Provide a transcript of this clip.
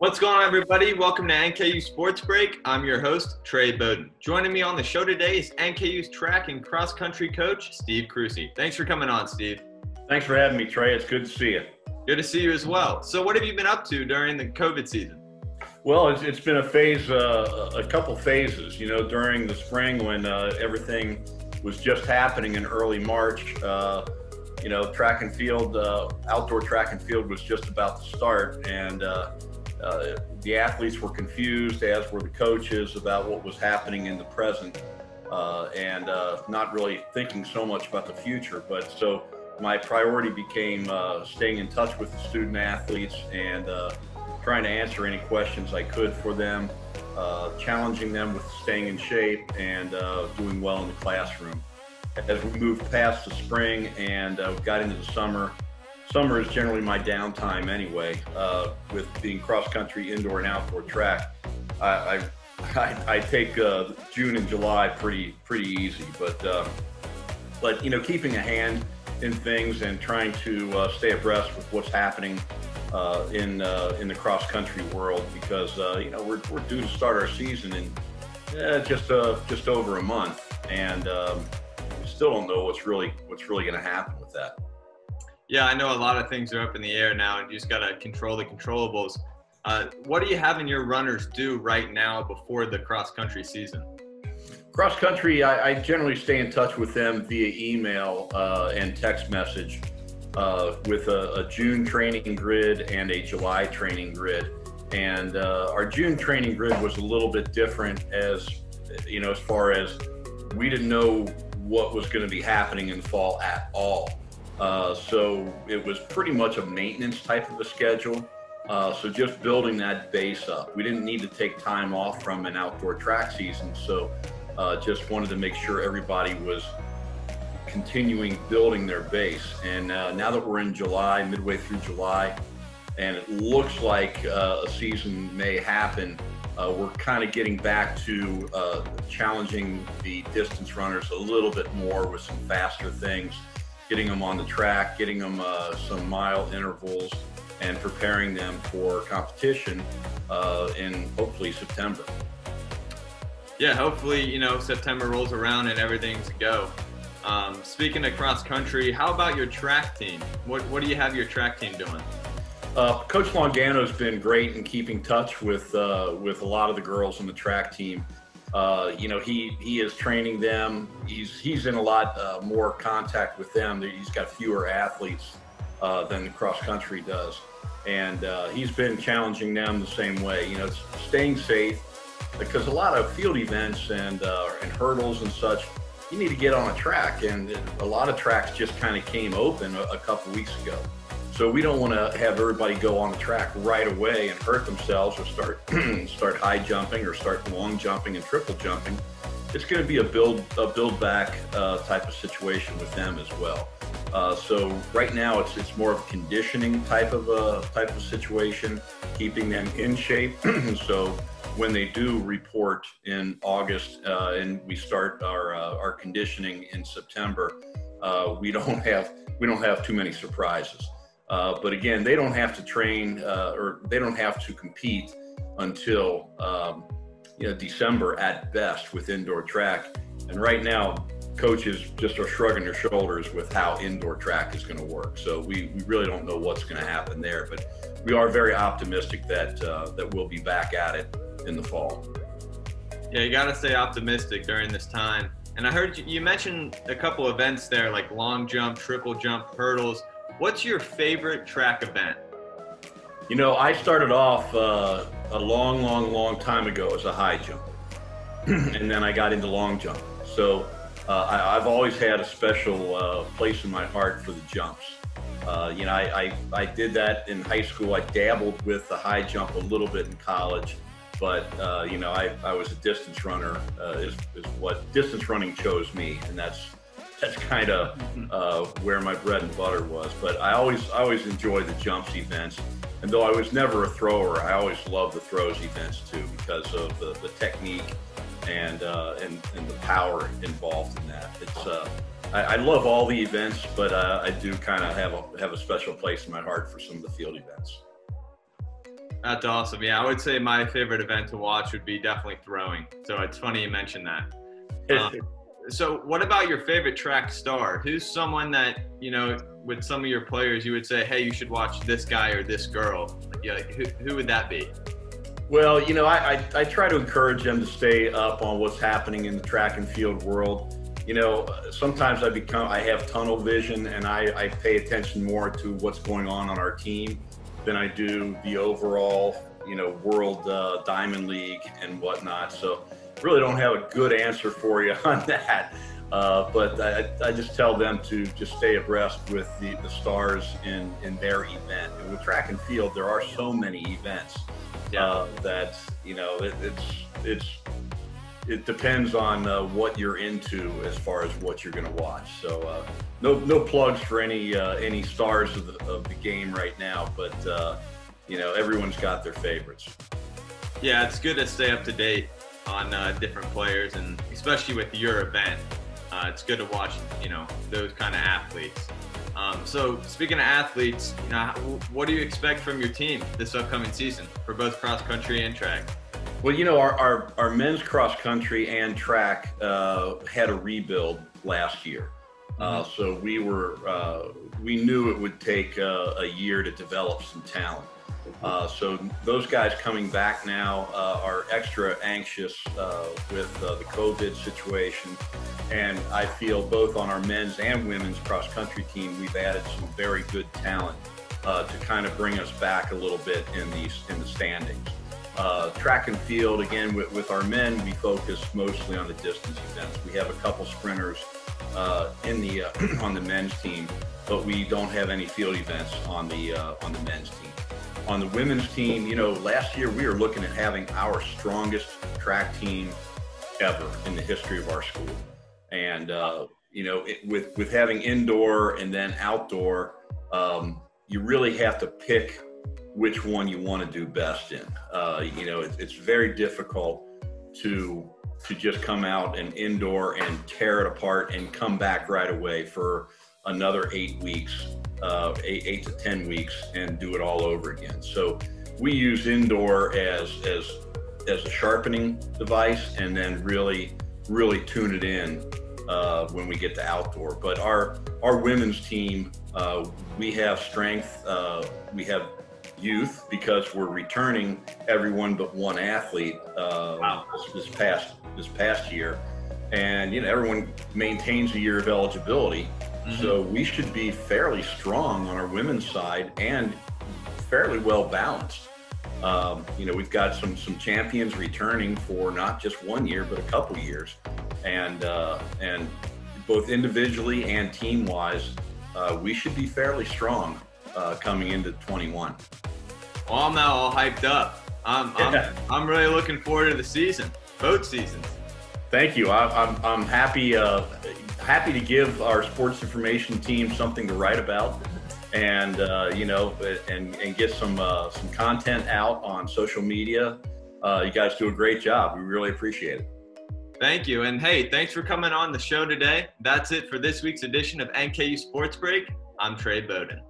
What's going on, everybody? Welcome to NKU Sports Break. I'm your host, Trey Bowden. Joining me on the show today is NKU's track and cross-country coach, Steve Kruse. Thanks for coming on, Steve. Thanks for having me, Trey. It's good to see you. Good to see you as well. So what have you been up to during the COVID season? Well, it's been a couple phases. You know, during the spring when everything was just happening in early March, track and field, outdoor track and field was just about to start, and the athletes were confused, as were the coaches, about what was happening in the present, and not really thinking so much about the future. But so my priority became staying in touch with the student athletes and trying to answer any questions I could for them, challenging them with staying in shape and doing well in the classroom. As we moved past the spring and got into the summer is generally my downtime anyway, with being cross-country, indoor and outdoor track. I take June and July pretty easy, but keeping a hand in things and trying to stay abreast with what's happening in the cross-country world, because we're due to start our season in just over a month, and still don't know what's really going to happen with that. Yeah, I know a lot of things are up in the air now, and you just got to control the controllables. What are you having your runners do right now before the cross-country season? Cross-country, I generally stay in touch with them via email and text message with a June training grid and a July training grid. And our June training grid was a little bit different, as far as we didn't know what was going to be happening in the fall at all. So it was pretty much a maintenance type of a schedule. So just building that base up. We didn't need to take time off from an outdoor track season. So just wanted to make sure everybody was continuing building their base. And now that we're in July, midway through July, and it looks like a season may happen, we're kind of getting back to challenging the distance runners a little bit more with some faster things, getting them on the track, getting them some mile intervals, and preparing them for competition in hopefully September. Yeah, hopefully, September rolls around and everything's a go. Speaking of cross country, how about your track team? What do you have your track team doing? Coach Longano's been great in keeping touch with a lot of the girls on the track team. He is training them. He's in a lot more contact with them. He's got fewer athletes than the cross country does, and he's been challenging them the same way. It's staying safe, because a lot of field events and hurdles and such, you need to get on a track, and a lot of tracks just kind of came open a couple weeks ago. So we don't want to have everybody go on the track right away and hurt themselves, or start high jumping, or start long jumping and triple jumping. It's going to be a build back type of situation with them as well. So right now it's more of a conditioning type of situation, keeping them in shape. So when they do report in August and we start our conditioning in September, we don't have too many surprises. But again, they don't have to train or they don't have to compete until December at best with indoor track. And right now, coaches just are shrugging their shoulders with how indoor track is going to work. So we really don't know what's going to happen there. But we are very optimistic that we'll be back at it in the fall. Yeah, you got to stay optimistic during this time. And I heard you mentioned a couple events there, like long jump, triple jump, hurdles. What's your favorite track event? I started off a long time ago as a high jump, and then I got into long jump. So I've always had a special place in my heart for the jumps. I did that in high school. I dabbled with the high jump a little bit in college, but I was a distance runner. Is what distance running chose me, and that's kind of where my bread and butter was. But I always enjoyed the jumps events, and though I was never a thrower, I always loved the throws events too, because of the technique and the power involved in that. It's I love all the events, but I do kind of have a special place in my heart for some of the field events. That's awesome. Yeah, I would say my favorite event to watch would be definitely throwing. So it's funny you mentioned that. So what about your favorite track star? Who's someone that, with some of your players, you would say, hey, you should watch this guy or this girl? Who would that be? Well, I try to encourage them to stay up on what's happening in the track and field world. Sometimes I have tunnel vision, and I pay attention more to what's going on our team than I do the overall, world Diamond League and whatnot. So really don't have a good answer for you on that. But I just tell them to just stay abreast with the stars in their event. And with track and field, there are so many events that, it depends on what you're into as far as what you're going to watch. So no plugs for any stars of the game right now, but everyone's got their favorites. Yeah, it's good to stay up to date on different players, and especially with your event, it's good to watch those kind of athletes. So speaking of athletes, what do you expect from your team this upcoming season for both cross country and track? Well, our men's cross country and track had a rebuild last year. So we knew it would take a year to develop some talent. So those guys coming back now are extra anxious with the COVID situation. And I feel both on our men's and women's cross country team, we've added some very good talent to kind of bring us back a little bit in the standings. Track and field, again, with our men, we focus mostly on the distance events. We have a couple sprinters on the men's team, but we don't have any field events on the men's team. On the women's team, last year we were looking at having our strongest track team ever in the history of our school. And, with having indoor and then outdoor, you really have to pick which one you want to do best in. It's very difficult to just come out and indoor and tear it apart and come back right away for another 8 weeks, 8 to 10 weeks, and do it all over again. So we use indoor as a sharpening device, and then really tune it in when we get to outdoor. But our women's team, we have strength, we have youth, because we're returning everyone but one athlete this past year, and everyone maintains a year of eligibility. So we should be fairly strong on our women's side and fairly well balanced. We've got some champions returning for not just 1 year but a couple years, and both individually and team wise, we should be fairly strong coming into 21. Well, I'm now all hyped up. I'm really looking forward to the season, both seasons. Thank you. I'm happy to give our sports information team something to write about, and and get some content out on social media. You guys do a great job. We really appreciate it. Thank you. And hey, thanks for coming on the show today. That's it for this week's edition of NKU Sports Break. I'm Trey Bowden.